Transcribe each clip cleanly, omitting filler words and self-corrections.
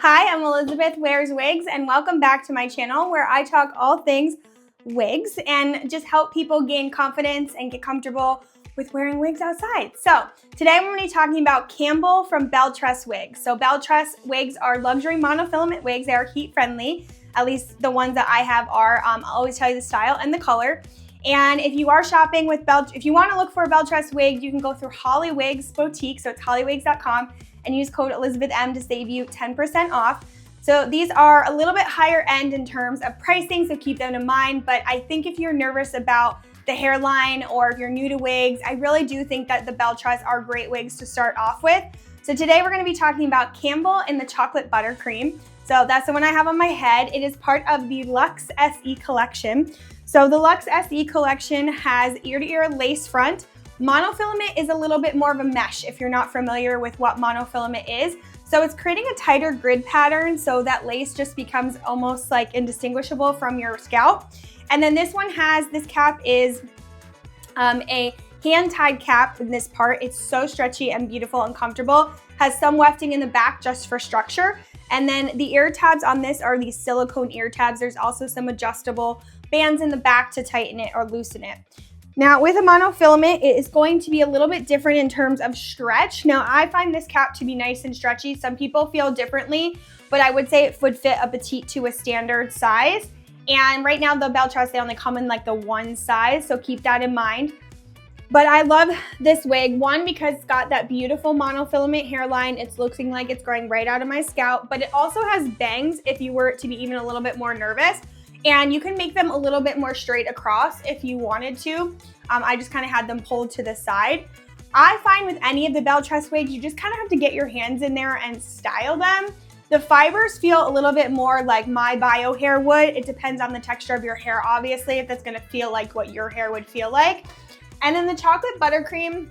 Hi, I'm Elizabeth Wears Wigs, and welcome back to my channel where I talk all things wigs and just help people gain confidence and get comfortable with wearing wigs outside. So today I'm going to be talking about Campbell from Belle Tress Wigs. So Belle Tress wigs are luxury monofilament wigs. They are heat friendly. At least the ones that I have are. I'll always tell you the style and the color. And if you are shopping with if you want to look for a Belle Tress wig, you can go through Holly Wigs Boutique. So it's hollywigs.com. and use code ElizabethM to save you 10% off. So these are a little bit higher end in terms of pricing, so keep them in mind. But I think if you're nervous about the hairline or if you're new to wigs, I really do think that the Belle Tress are great wigs to start off with. So today we're gonna be talking about Campbell in the chocolate buttercream. So that's the one I have on my head. It is part of the Luxe SE collection. So the Luxe SE collection has ear-to-ear lace front. Monofilament is a little bit more of a mesh if you're not familiar with what monofilament is. So it's creating a tighter grid pattern so that lace just becomes almost like indistinguishable from your scalp. And then this one this cap is a hand-tied cap in this part. It's so stretchy and beautiful and comfortable. Has some wefting in the back just for structure. And then the ear tabs on this are these silicone ear tabs. There's also some adjustable bands in the back to tighten it or loosen it. Now with a monofilament, it is going to be a little bit different in terms of stretch. Now I find this cap to be nice and stretchy. Some people feel differently, but I would say it would fit a petite to a standard size. And right now the Belle Tress, they only come in like the one size, so keep that in mind. But I love this wig, one, because it's got that beautiful monofilament hairline. It's looking like it's growing right out of my scalp, but it also has bangs if you were to be even a little bit more nervous. And you can make them a little bit more straight across if you wanted to. I just kind of had them pulled to the side. I find with any of the Belle Tress wigs, you just kind of have to get your hands in there and style them. The fibers feel a little bit more like my bio hair would. It depends on the texture of your hair, obviously, if that's gonna feel like what your hair would feel like. And then the chocolate buttercream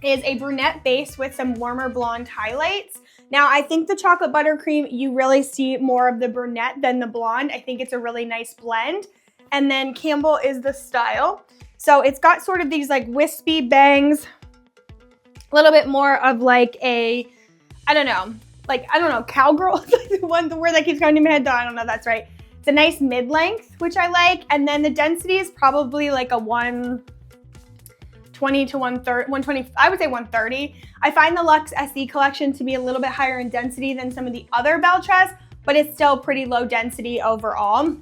is a brunette base with some warmer blonde highlights. Now, I think the chocolate buttercream, you really see more of the brunette than the blonde. I think it's a really nice blend. And then Campbell is the style. So it's got sort of these like wispy bangs, a little bit more of like a, I don't know, cowgirl, the word that keeps coming to my head, though I don't know if that's right. It's a nice mid-length, which I like. And then the density is probably like a 120 to 120, I would say 130. I find the Luxe SE collection to be a little bit higher in density than some of the other Belle Tress, but it's still pretty low density overall.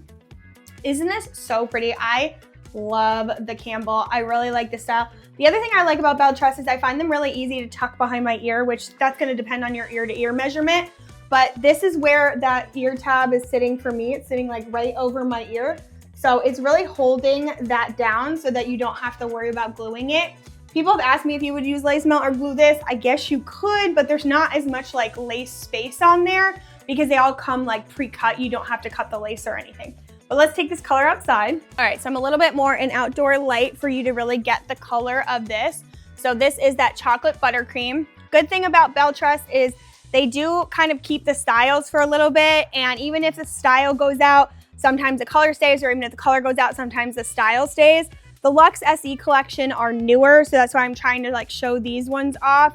Isn't this so pretty? I love the Campbell. I really like the style. The other thing I like about Belle Tress is I find them really easy to tuck behind my ear, which that's gonna depend on your ear-to-ear measurement. But this is where that ear tab is sitting for me. It's sitting like right over my ear. So it's really holding that down so that you don't have to worry about gluing it. People have asked me if you would use lace melt or glue this. I guess you could, but there's not as much like lace space on there because they all come like pre-cut. You don't have to cut the lace or anything. But let's take this color outside. All right, so I'm a little bit more in outdoor light for you to really get the color of this. So this is that chocolate buttercream. Good thing about Belle Tress is they do kind of keep the styles for a little bit, and even if the style goes out, sometimes the color stays, or even if the color goes out, sometimes the style stays. The Luxe SE collection are newer, so that's why I'm trying to like show these ones off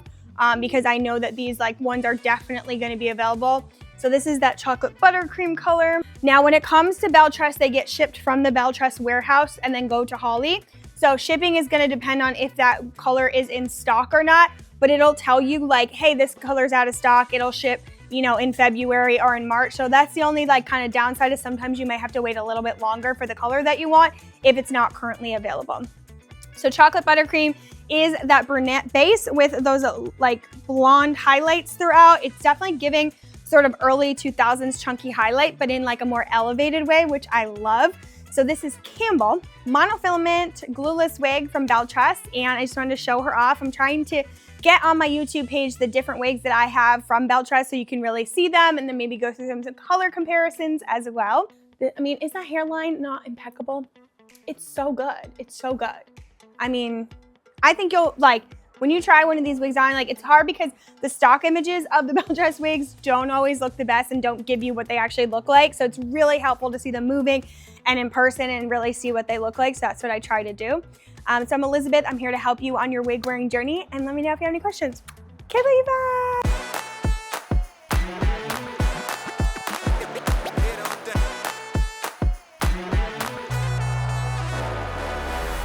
because I know that these like ones are definitely gonna be available. So this is that chocolate buttercream color. Now when it comes to Belle Tress, they get shipped from the Belle Tress warehouse and then go to Holly. So shipping is gonna depend on if that color is in stock or not, but it'll tell you like, hey, this color's out of stock. It'll ship, you know, in February or in March. So that's the only like kind of downside is sometimes you might have to wait a little bit longer for the color that you want if it's not currently available. So chocolate buttercream is that brunette base with those like blonde highlights throughout. It's definitely giving sort of early 2000s chunky highlight, but in like a more elevated way, which I love. So this is Campbell, monofilament glueless wig from Belle Tress, and I just wanted to show her off. I'm trying to get on my YouTube page the different wigs that I have from Belle Tress so you can really see them and then maybe go through some color comparisons as well. I mean, is that hairline not impeccable? It's so good. It's so good. I mean, I think you'll like, when you try one of these wigs on, like it's hard because the stock images of the Belle Tress wigs don't always look the best and don't give you what they actually look like. So it's really helpful to see them moving and in person and really see what they look like. So that's what I try to do. So I'm Elizabeth. I'm here to help you on your wig wearing journey, and let me know if you have any questions. Okay, bye.